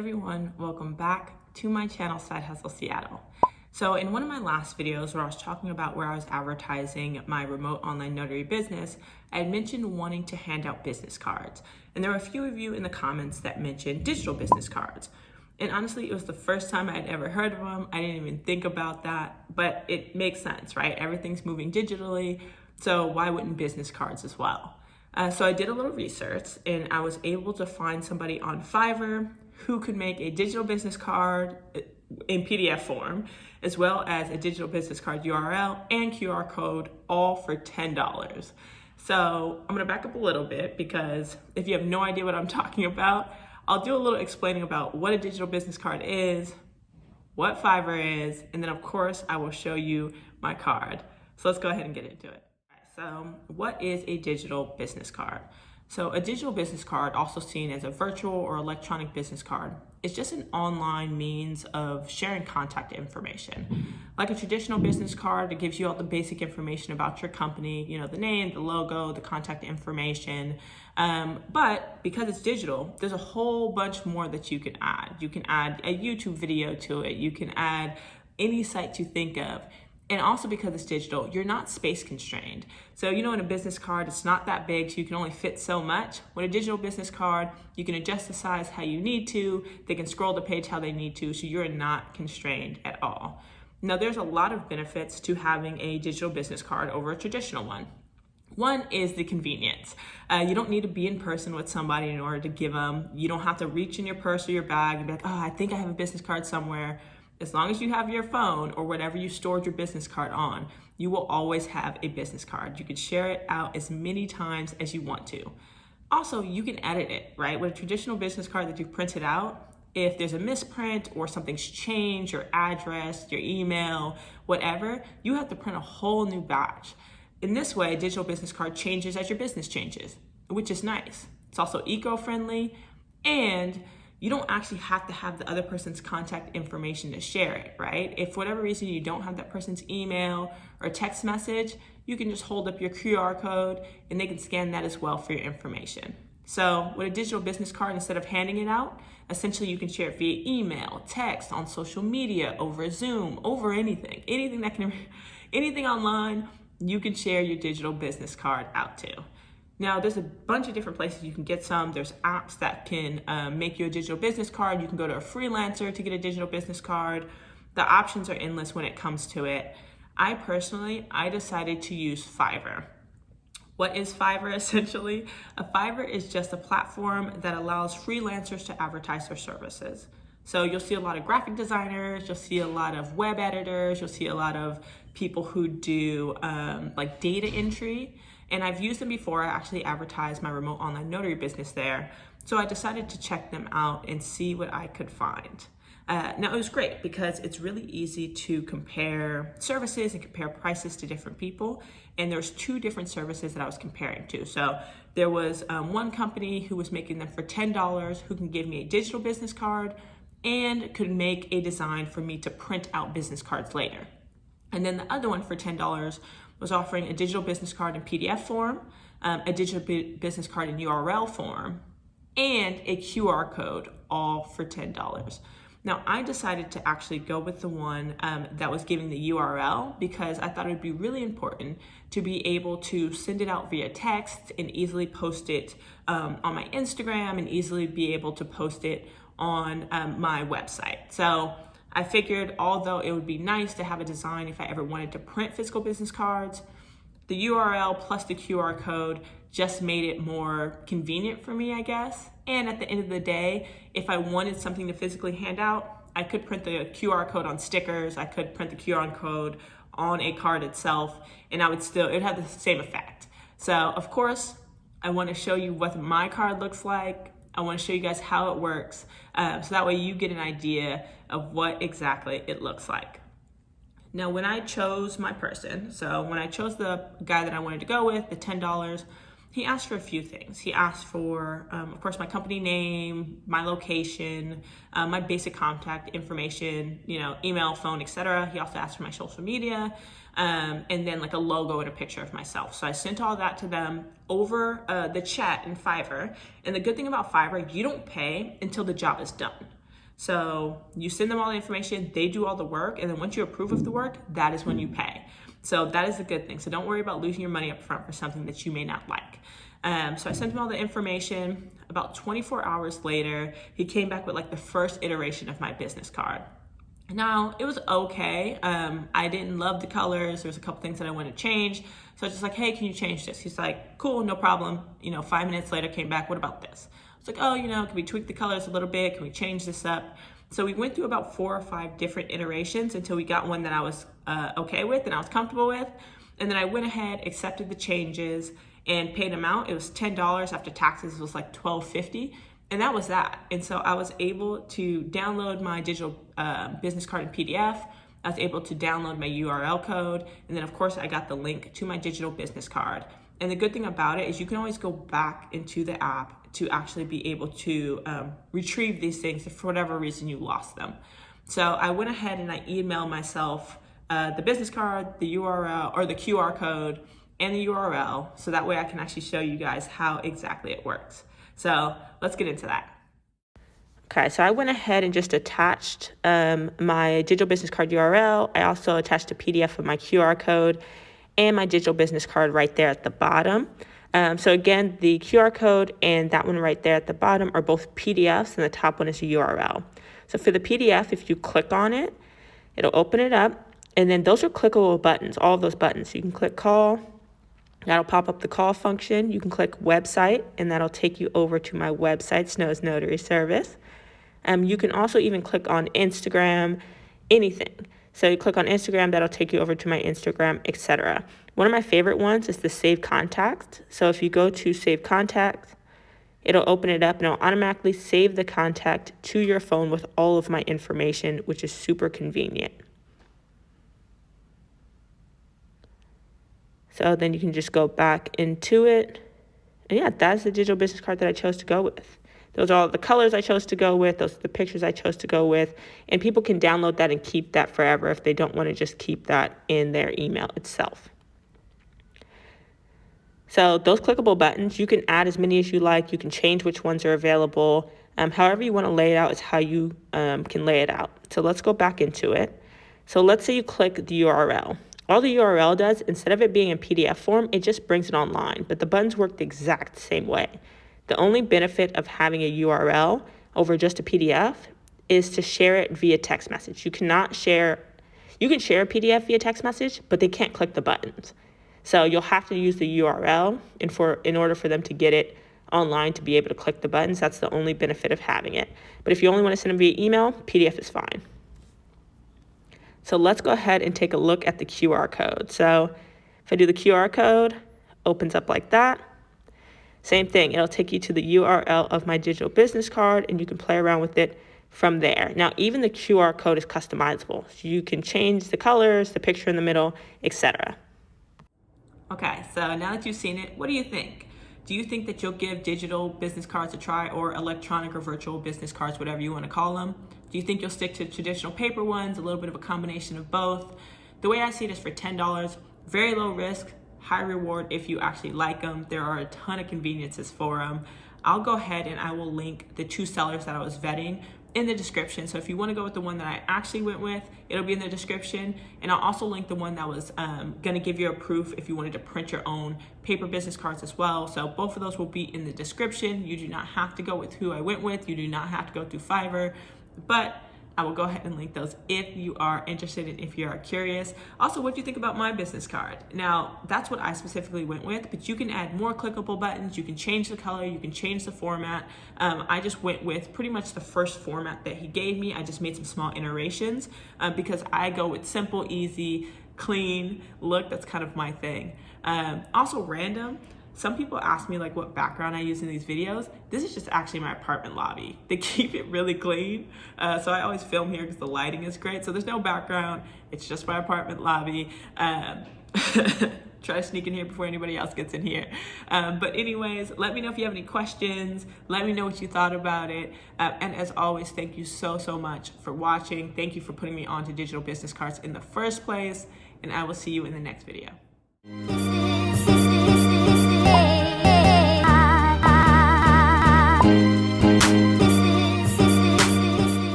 everyone, welcome back to my channel, Side Hustle Seattle. So in one of my last videos where I was talking about where I was advertising my remote online notary business, I had mentioned wanting to hand out business cards. And there were a few of you in the comments that mentioned digital business cards. And honestly, it was the first time I had ever heard of them. I didn't even think about that, but it makes sense, right? Everything's moving digitally, so why wouldn't business cards as well? So I did a little research and I was able to find somebody on Fiverr who could make a digital business card in PDF form, as well as a digital business card URL and QR code, all for $10. So I'm gonna back up a little bit because if you have no idea what I'm talking about, I'll do a little explaining about what a digital business card is, what Fiverr is, and then of course I will show you my card. So let's go ahead and get into it. So what is a digital business card? So a digital business card, also seen as a virtual or electronic business card, is just an online means of sharing contact information. Like a traditional business card, it gives you all the basic information about your company, you know, the name, the logo, the contact information. But because it's digital, there's a whole bunch more that you can add. You can add a YouTube video to it. You can add any site you think of. And also because it's digital, you're not space constrained. So, you know, in a business card, it's not that big, so you can only fit so much. With a digital business card, you can adjust the size how you need to. They can scroll the page how they need to, so you're not constrained at all. Now, there's a lot of benefits to having a digital business card over a traditional one. One is the convenience. You don't need to be in person with somebody in order to give them. You don't have to reach in your purse or your bag and be like, oh, I think I have a business card somewhere. As long as you have your phone or whatever you stored your business card on, you will always have a business card. You can share it out as many times as you want to. Also, you can edit it, right? With a traditional business card that you've printed out, if there's a misprint or something's changed, your address, your email, whatever, you have to print a whole new batch. In this way, a digital business card changes as your business changes, which is nice. It's also eco-friendly, and you don't actually have to have the other person's contact information to share it, right? If for whatever reason you don't have that person's email or text message, you can just hold up your QR code and they can scan that as well for your information. So with a digital business card, instead of handing it out, essentially you can share it via email, text, on social media, over Zoom, over anything online, you can share your digital business card out to. Now, there's a bunch of different places you can get some. There's apps that can make you a digital business card. You can go to a freelancer to get a digital business card. The options are endless when it comes to it. I decided to use Fiverr. What is Fiverr essentially? A Fiverr is just a platform that allows freelancers to advertise their services. So you'll see a lot of graphic designers, you'll see a lot of web editors, you'll see a lot of people who do like data entry. And I've used them before. I actually advertised my remote online notary business there. So I decided to check them out and see what I could find. Now it was great because it's really easy to compare services and compare prices to different people. And there's two different services that I was comparing to. So there was one company who was making them for $10 who can give me a digital business card and could make a design for me to print out business cards later. And then the other one for $10 was offering a digital business card in PDF form, a digital business card in URL form, and a QR code, all for $10. Now, I decided to actually go with the one that was giving the URL because I thought it would be really important to be able to send it out via text and easily post it on my Instagram and easily be able to post it on my website. So I figured, although it would be nice to have a design if I ever wanted to print physical business cards, the URL plus the QR code just made it more convenient for me, I guess. And at the end of the day, if I wanted something to physically hand out, I could print the QR code on stickers, I could print the QR code on a card itself, and it would have the same effect. So of course, I want to show you what my card looks like. I want to show you guys how it works, so that way you get an idea of what exactly it looks like. Now, when I chose my person, so when I chose the guy that I wanted to go with, the $10, he asked for a few things. He asked for, of course, my company name, my location, my basic contact information, you know, email, phone, etc. He also asked for my social media, and then like a logo and a picture of myself. So I sent all that to them over the chat in Fiverr. And the good thing about Fiverr, you don't pay until the job is done. So you send them all the information, they do all the work, and then once you approve of the work, that is when you pay. So that is a good thing. So don't worry about losing your money up front for something that you may not like. So I sent him all the information. About 24 hours later, he came back with like the first iteration of my business card. Now, it was okay. I didn't love the colors. There was a couple things that I wanted to change. So I was just like, hey, can you change this? He's like, cool, no problem. 5 minutes later, came back, what about this? I was like, oh, can we tweak the colors a little bit? Can we change this up? So we went through about 4 or 5 different iterations until we got one that I was okay with and I was comfortable with. And then I went ahead, accepted the changes, and paid them out. It was $10 after taxes. It was like $12.50. And that was that. And so I was able to download my digital business card in PDF. I was able to download my URL code. And then of course I got the link to my digital business card. And the good thing about it is you can always go back into the app to actually be able to retrieve these things if for whatever reason you lost them. So I went ahead and I emailed myself the business card, the URL or the QR code and the URL. So that way I can actually show you guys how exactly it works. So let's get into that. Okay, so I went ahead and just attached my digital business card URL. I also attached a PDF of my QR code and my digital business card right there at the bottom. So again, the QR code and that one right there at the bottom are both PDFs, and the top one is a URL. So for the PDF, if you click on it, it'll open it up, and then those are clickable buttons, all of those buttons. So you can click call. That'll pop up the call function. You can click website, and that'll take you over to my website, Snow's Notary Service. You can also even click on Instagram, anything. So you click on Instagram, that'll take you over to my Instagram, etc. One of my favorite ones is the Save Contact. So if you go to Save Contact, it'll open it up and it'll automatically save the contact to your phone with all of my information, which is super convenient. So then you can just go back into it. And yeah, that's the digital business card that I chose to go with. Those are all the colors I chose to go with. Those are the pictures I chose to go with. And people can download that and keep that forever if they don't want to just keep that in their email itself. So those clickable buttons, you can add as many as you like. You can change which ones are available. However you want to lay it out is how you can lay it out. So let's go back into it. So let's say you click the URL. All the URL does, instead of it being in PDF form, it just brings it online, but the buttons work the exact same way. The only benefit of having a URL over just a PDF is to share it via text message. You can share a PDF via text message, but they can't click the buttons. So you'll have to use the URL in order for them to get it online to be able to click the buttons. That's the only benefit of having it. But if you only want to send them via email, PDF is fine. So let's go ahead and take a look at the QR code. So if I do the QR code, opens up like that. Same thing, it'll take you to the URL of my digital business card and you can play around with it from there. Now, even the QR code is customizable. So you can change the colors, the picture in the middle, etc. Okay, so now that you've seen it, what do you think? Do you think that you'll give digital business cards a try, or electronic or virtual business cards, whatever you want to call them? Do you think you'll stick to traditional paper ones, a little bit of a combination of both? The way I see it is for $10, very low risk, high reward if you actually like them. There are a ton of conveniences for them. I'll go ahead and I will link the 2 sellers that I was vetting in the description. So if you want to go with the one that I actually went with, it'll be in the description. And I'll also link the one that was going to give you a proof if you wanted to print your own paper business cards as well. So both of those will be in the description. You do not have to go with who I went with. You do not have to go through Fiverr, but I will go ahead and link those if you are interested and if you are curious. Also, what do you think about my business card? Now, that's what I specifically went with, but you can add more clickable buttons. You can change the color. You can change the format. I just went with pretty much the first format that he gave me. I just made some small iterations because I go with simple, easy, clean look. That's kind of my thing. Also random. Some people ask me like what background I use in these videos. This is just actually my apartment lobby. They keep it really clean. So I always film here because the lighting is great. So there's no background. It's just my apartment lobby. Try to sneak in here before anybody else gets in here. But anyways, let me know if you have any questions. Let me know what you thought about it. And as always, thank you so much for watching. Thank you for putting me onto digital business cards in the first place. And I will see you in the next video.